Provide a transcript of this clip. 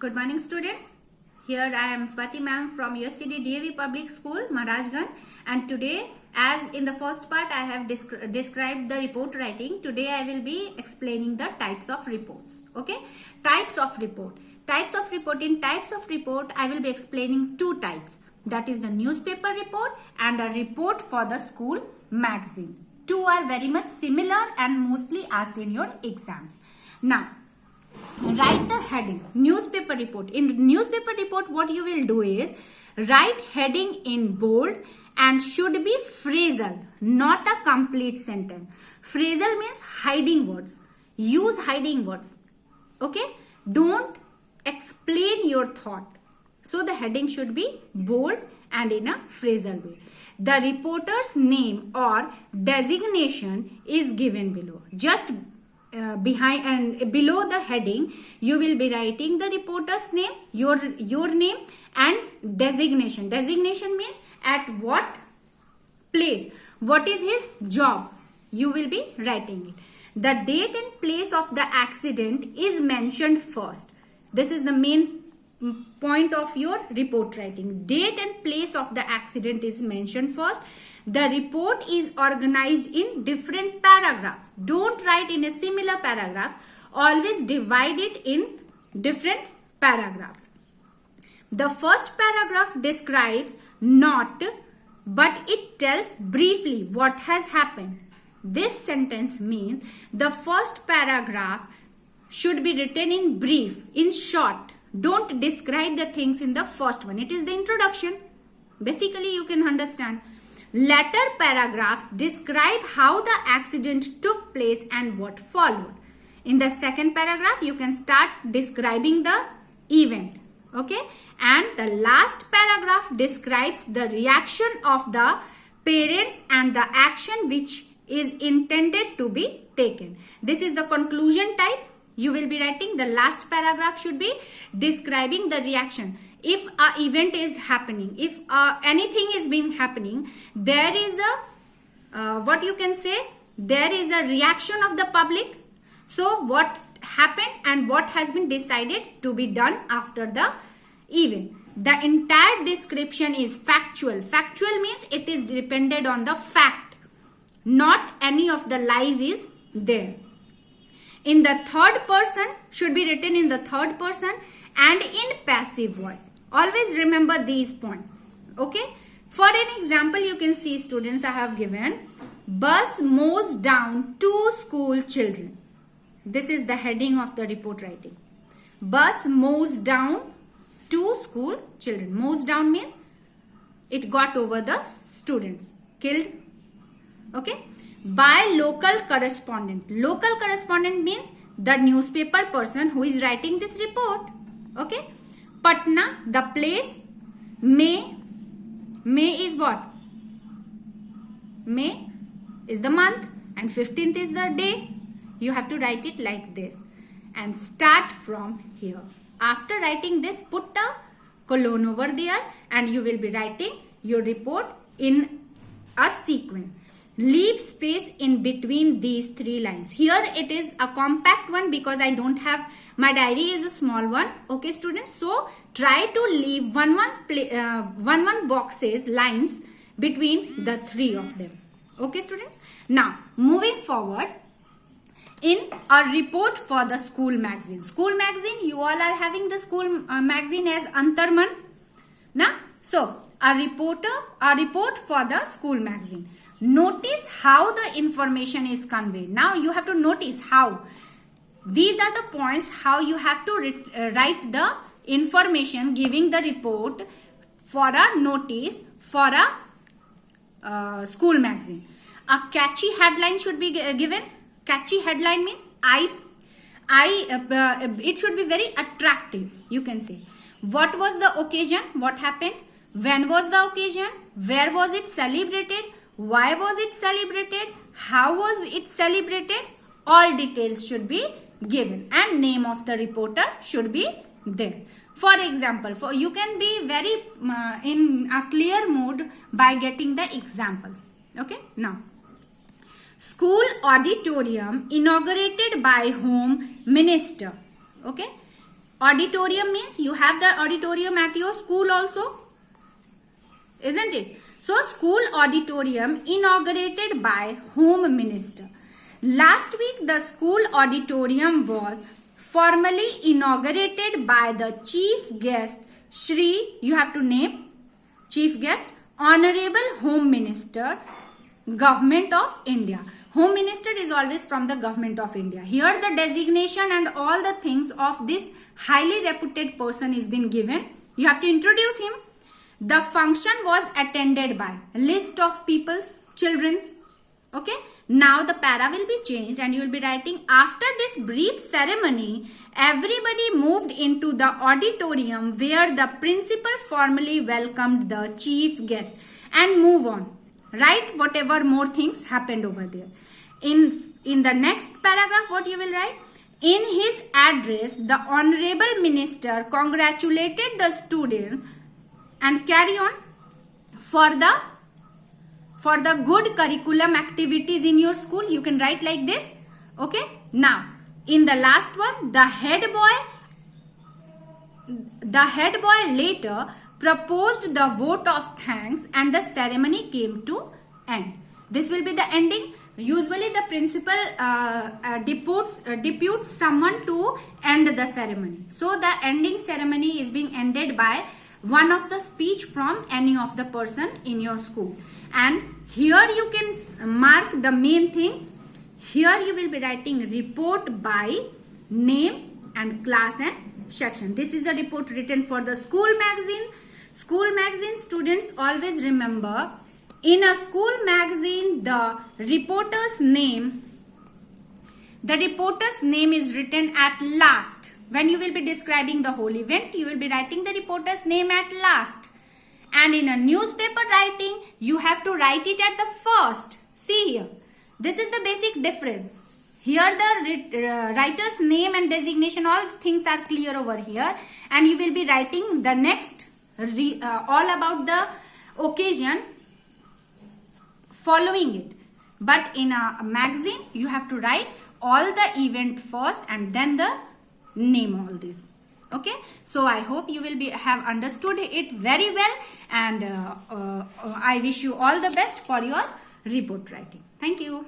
Good morning, students. Here I am Swati ma'am from USCD DAV Public School, Maharajganj, and today, as in the first part I have described the report writing, today I will be explaining the types of reports. Okay, types of report. Types of report. In types of report, I will be explaining two types. That is the newspaper report and a report for the school magazine. Two are very much similar and mostly asked in your exams. Now, write the heading. Newspaper report. In newspaper report, what you will do is write heading in bold and should be phrasal, not a complete sentence. Phrasal means hiding words. Use hiding words. Okay? Don't explain your thought. So the heading should be bold and in a phrasal way. The reporter's name or designation is given below. Just behind and below the heading, you will be writing the reporter's name, your name, and designation. Designation means at what place, what is his job. You will be writing it. The date and place of the accident is mentioned first. This is the main point of your report writing. Date and place of the accident is mentioned first. The report is organized in different paragraphs. Don't write in a similar paragraph. Always divide it in different paragraphs. The first paragraph describes not, but it tells briefly what has happened. This sentence means the first paragraph should be written in brief, in short. Don't describe the things in the first one. It is the introduction. Basically, you can understand. Later paragraphs describe how the accident took place and what followed. In the second paragraph, you can start describing the event. Okay? And the last paragraph describes the reaction of the parents and the action which is intended to be taken. This is the conclusion type. You will be writing the last paragraph should be describing the reaction. If an event is happening, if anything is being happening, there is a, what you can say, there is a reaction of the public. So what happened and what has been decided to be done after the event. The entire description is factual. Factual means it is depended on the fact. Not any of the lies is there. In the third person, should be written in the third person and in passive voice. Always remember these points. Okay. For an example, you can see students I have given. Bus mows down 2 school children. This is the heading of the report writing. Bus mows down 2 school children. Mows down means it got over the students. Killed. Okay. By local correspondent. Local correspondent means the newspaper person who is writing this report. Okay. Patna, the place. May. May is what? May is the month and 15th is the day. You have to write it like this and start from here. After writing this, put a colon over there and you will be writing your report in a sequence. Leave space in between these 3 lines. Here it is a compact one because I don't have, my diary is a small one. Okay, students. So try to leave one boxes, lines between the 3 of them. Okay, students. Now moving forward, in a report for the school magazine. School magazine, you all are having the school magazine as Antarman. Now, so a report for the school magazine. Notice how the information is conveyed. Now you have to notice how. These are the points how you have to write the information giving the report for a notice for a school magazine. A catchy headline should be given. Catchy headline means it should be very attractive. You can say. What was the occasion? What happened? When was the occasion? Where was it celebrated? Why was it celebrated? How was it celebrated? All details should be given and name of the reporter should be there. For example, you can be very in a clear mood by getting the examples. Okay. Now, school auditorium inaugurated by Home Minister. Okay. Auditorium means you have the auditorium at your school also, isn't it? So school auditorium inaugurated by Home Minister. Last week the school auditorium was formally inaugurated by the chief guest Shri, you have to name chief guest, Honorable Home Minister, Government of India. Home Minister is always from the Government of India. Here the designation and all the things of this highly reputed person is been given. You have to introduce him. The function was attended by list of people's, children's. Okay. Now the para will be changed and you will be writing, after this brief ceremony, everybody moved into the auditorium where the principal formally welcomed the chief guest, and move on. Write whatever more things happened over there. In the next paragraph, what you will write? In his address, the Honorable Minister congratulated the students and carry on for the good curriculum activities in your school. You can write like this. Okay. Now, in the last one, the head boy later proposed the vote of thanks and the ceremony came to end. This will be the ending. Usually the principal deputes someone to end the ceremony. So the ending ceremony is being ended by one of the speech from any of the person in your school. And here you can mark the main thing. Here you will be writing report by name and class and section. This is a report written for the school magazine. School magazine, students always remember, in a school magazine the reporter's name is written at last. When you will be describing the whole event, you will be writing the reporter's name at last. And in a newspaper writing, you have to write it at the first. See here. This is the basic difference. Here the writer's name and designation, all things are clear over here. And you will be writing the next, all about the occasion following it. But in a magazine, you have to write all the event first and then the name, all this. Okay, so I hope you will have understood it very well, and I wish you all the best for your report writing. Thank you.